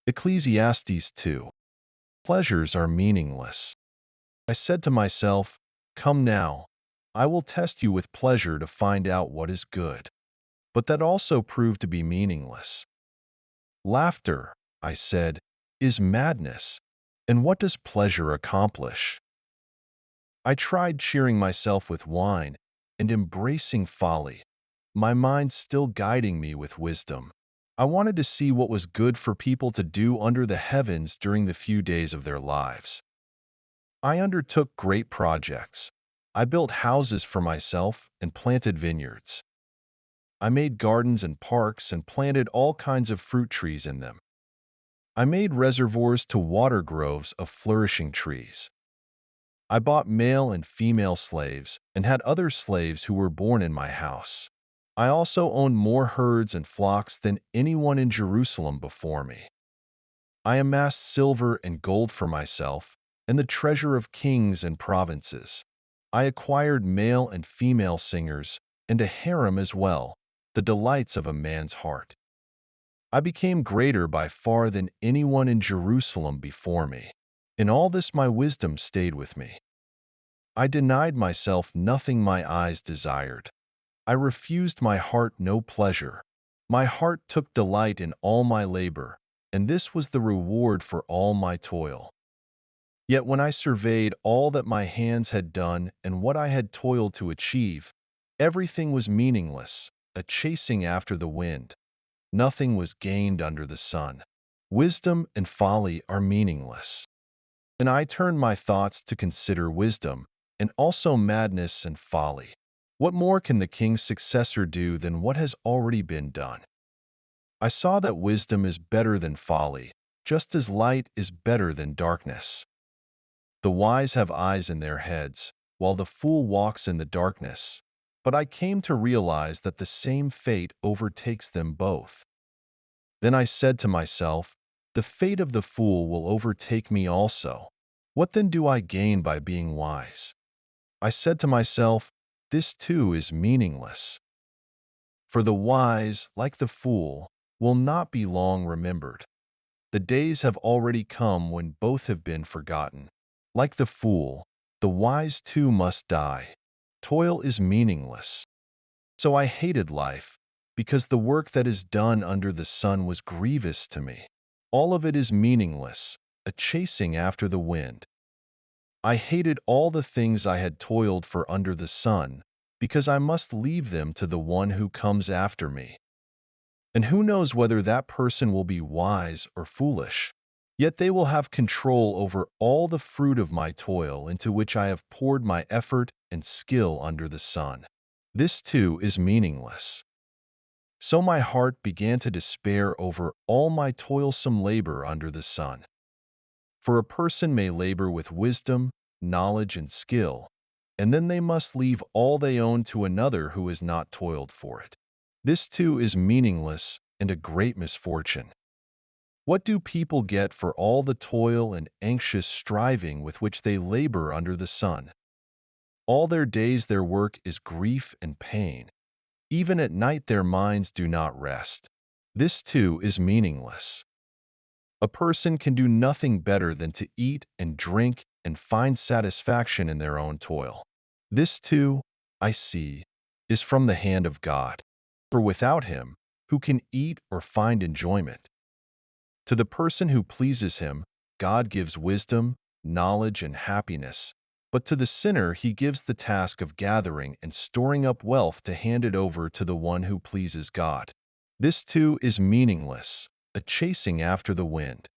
Ecclesiastes 2. Pleasures are meaningless. I said to myself, "Come now, I will test you with pleasure to find out what is good." But that also proved to be meaningless. Laughter, I said, is madness. And what does pleasure accomplish? I tried cheering myself with wine and embracing folly, my mind still guiding me with wisdom. I wanted to see what was good for people to do under the heavens during the few days of their lives. I undertook great projects. I built houses for myself and planted vineyards. I made gardens and parks and planted all kinds of fruit trees in them. I made reservoirs to water groves of flourishing trees. I bought male and female slaves and had other slaves who were born in my house. I also owned more herds and flocks than anyone in Jerusalem before me. I amassed silver and gold for myself and the treasure of kings and provinces. I acquired male and female singers and a harem as well, the delights of a man's heart. I became greater by far than anyone in Jerusalem before me. In all this my wisdom stayed with me. I denied myself nothing my eyes desired. I refused my heart no pleasure. My heart took delight in all my labor, and this was the reward for all my toil. Yet when I surveyed all that my hands had done and what I had toiled to achieve, everything was meaningless, a chasing after the wind. Nothing was gained under the sun. Wisdom and folly are meaningless. And I turned my thoughts to consider wisdom, and also madness and folly. What more can the king's successor do than what has already been done? I saw that wisdom is better than folly, just as light is better than darkness. The wise have eyes in their heads, while the fool walks in the darkness. But I came to realize that the same fate overtakes them both. Then I said to myself, "The fate of the fool will overtake me also. What then do I gain by being wise?" I said to myself, "This too is meaningless." For the wise, like the fool, will not be long remembered. The days have already come when both have been forgotten. Like the fool, the wise too must die. Toil is meaningless. So I hated life, because the work that is done under the sun was grievous to me. All of it is meaningless, a chasing after the wind. I hated all the things I had toiled for under the sun, because I must leave them to the one who comes after me. And who knows whether that person will be wise or foolish? Yet they will have control over all the fruit of my toil into which I have poured my effort and skill under the sun. This too is meaningless. So my heart began to despair over all my toilsome labor under the sun. For a person may labor with wisdom, knowledge, and skill, and then they must leave all they own to another who has not toiled for it. This too is meaningless and a great misfortune. What do people get for all the toil and anxious striving with which they labor under the sun? All their days their work is grief and pain. Even at night their minds do not rest. This too is meaningless. A person can do nothing better than to eat and drink and find satisfaction in their own toil. This too, I see, is from the hand of God. For without him, who can eat or find enjoyment? To the person who pleases him, God gives wisdom, knowledge, and happiness. But to the sinner he gives the task of gathering and storing up wealth to hand it over to the one who pleases God. This too is meaningless, a chasing after the wind.